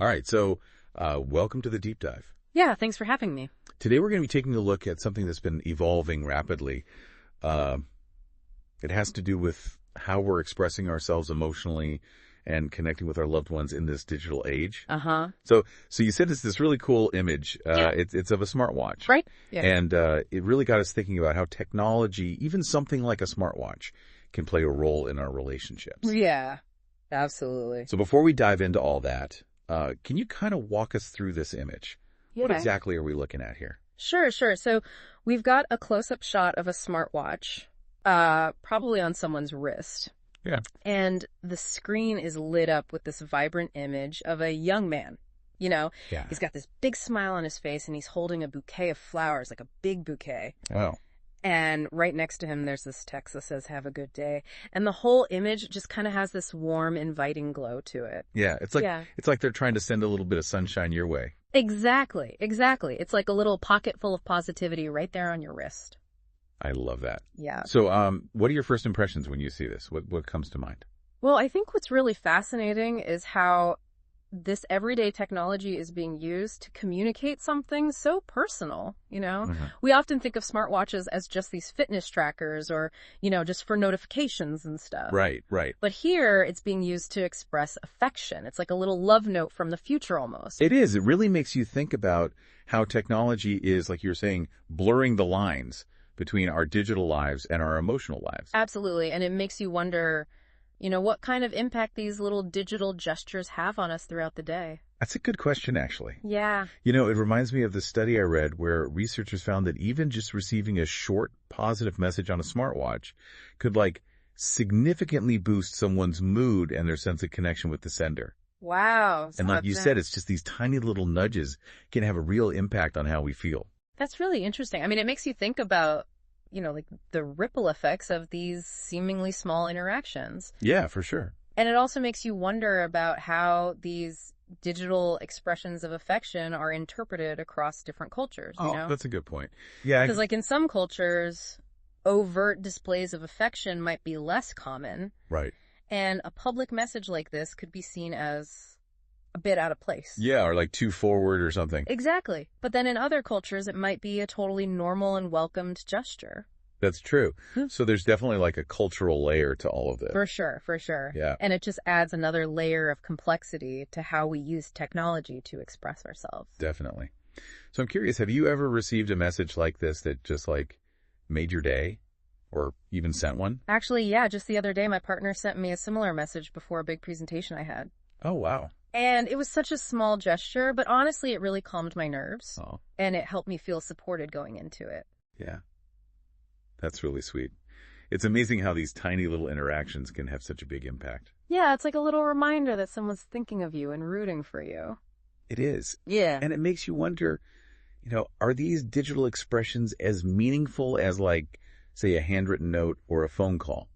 All right, so welcome to the deep dive. Yeah, thanks for having me. Today we're going to be taking a look at something that's been evolving rapidly. It has to do with how we're expressing ourselves emotionally and connecting with our loved ones in this digital age. Uh-huh. So you said it's this really cool image. Yeah. It's of a smartwatch. Right? Yeah. And it really got us thinking about how technology, even something like a smartwatch, can play a role in our relationships. Yeah, absolutely. So before we dive into all that, can you kind of walk us through this image? What Okay. exactly are we looking at here? Sure. So we've got a close-up shot of a smartwatch, probably on someone's wrist. Yeah. And the screen is lit up with this vibrant image of a young man. You know, Yeah. he's got this big smile on his face and he's holding a bouquet of flowers, like a big bouquet. Oh. And right next to him, there's this text that says, "Have a good day." And the whole image just kind of has this warm, inviting glow to it. Yeah. It's like they're trying to send a little bit of sunshine your way. Exactly. It's like a little pocket full of positivity right there on your wrist. I love that. Yeah. So, what are your first impressions when you see this? What comes to mind? Well, I think what's really fascinating is how this everyday technology is being used to communicate something so personal, you know? Mm-hmm. We often think of smartwatches as just these fitness trackers or, just for notifications and stuff. Right. But here, it's being used to express affection. It's like a little love note from the future almost. It is. It really makes you think about how technology is, like you're saying, blurring the lines between our digital lives and our emotional lives. Absolutely. And it makes you wonder, what kind of impact these little digital gestures have on us throughout the day. That's a good question, actually. Yeah. It reminds me of the study I read where researchers found that even just receiving a short positive message on a smartwatch could significantly boost someone's mood and their sense of connection with the sender. Wow. And like you said, it's just these tiny little nudges can have a real impact on how we feel. That's really interesting. I mean, it makes you think about, the ripple effects of these seemingly small interactions. Yeah, for sure. And it also makes you wonder about how these digital expressions of affection are interpreted across different cultures, That's a good point. Yeah. Because in some cultures, overt displays of affection might be less common. Right. And a public message like this could be seen as a bit out of place. Yeah, or too forward or something. Exactly. But then in other cultures, it might be a totally normal and welcomed gesture. That's true. So there's definitely a cultural layer to all of this. For sure. Yeah. And it just adds another layer of complexity to how we use technology to express ourselves. Definitely. So I'm curious, have you ever received a message like this that just made your day or even sent one? Actually, yeah. Just the other day, my partner sent me a similar message before a big presentation I had. Oh, wow. And it was such a small gesture, but honestly, it really calmed my nerves. Oh. And it helped me feel supported going into it. Yeah. That's really sweet. It's amazing how these tiny little interactions can have such a big impact. Yeah, it's like a little reminder that someone's thinking of you and rooting for you. It is. Yeah. And it makes you wonder, are these digital expressions as meaningful as say a handwritten note or a phone call?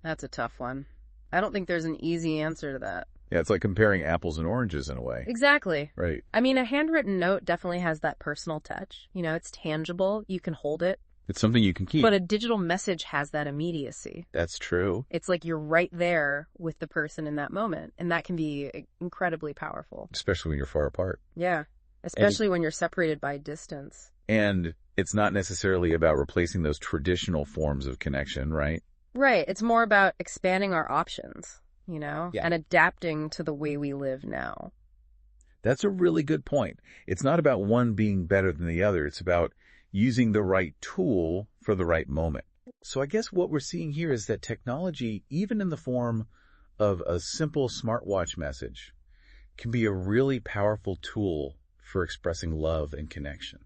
That's a tough one. I don't think there's an easy answer to that. Yeah, it's like comparing apples and oranges in a way. Exactly. Right. I mean, a handwritten note definitely has that personal touch. It's tangible. You can hold it. It's something you can keep. But a digital message has that immediacy. That's true. It's like you're right there with the person in that moment. And that can be incredibly powerful. Especially when you're far apart. Yeah. Especially when you're separated by distance. And it's not necessarily about replacing those traditional forms of connection, right? Right. It's more about expanding our options, Yeah. and adapting to the way we live now. That's a really good point. It's not about one being better than the other. It's about using the right tool for the right moment. So I guess what we're seeing here is that technology, even in the form of a simple smartwatch message, can be a really powerful tool for expressing love and connection.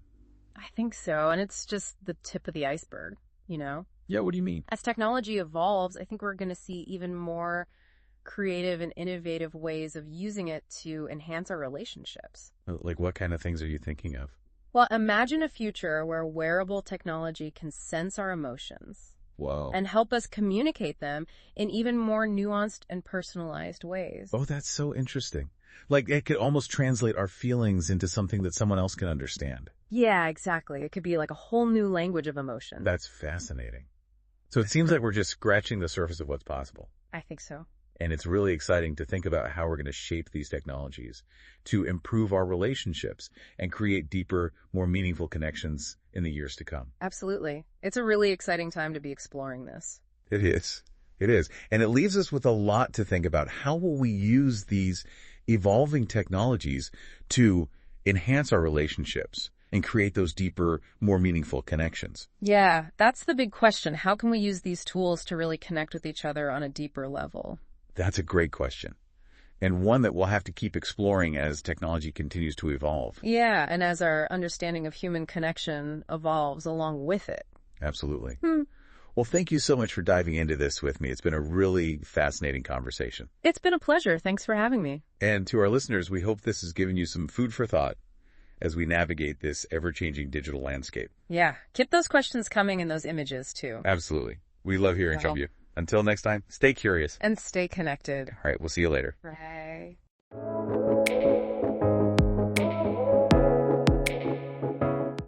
I think so. And it's just the tip of the iceberg, Yeah, what do you mean? As technology evolves, I think we're going to see even more creative and innovative ways of using it to enhance our relationships. What kind of things are you thinking of? Well, imagine a future where wearable technology can sense our emotions. Whoa. And help us communicate them in even more nuanced and personalized ways. Oh, that's so interesting. It could almost translate our feelings into something that someone else can understand. Yeah, exactly. It could be like a whole new language of emotion. That's fascinating. So it seems like we're just scratching the surface of what's possible. I think so. And it's really exciting to think about how we're going to shape these technologies to improve our relationships and create deeper, more meaningful connections in the years to come. Absolutely. It's a really exciting time to be exploring this. It is. It is. And it leaves us with a lot to think about. How will we use these evolving technologies to enhance our relationships and create those deeper, more meaningful connections? Yeah, that's the big question. How can we use these tools to really connect with each other on a deeper level? That's a great question, and one that we'll have to keep exploring as technology continues to evolve. Yeah, and as our understanding of human connection evolves along with it. Absolutely. Well, thank you so much for diving into this with me. It's been a really fascinating conversation. It's been a pleasure. Thanks for having me. And to our listeners, we hope this has given you some food for thought as we navigate this ever-changing digital landscape. Yeah, keep those questions coming and those images too. Absolutely. We love hearing from you. Until next time, stay curious. And stay connected. All right, we'll see you later. Bye.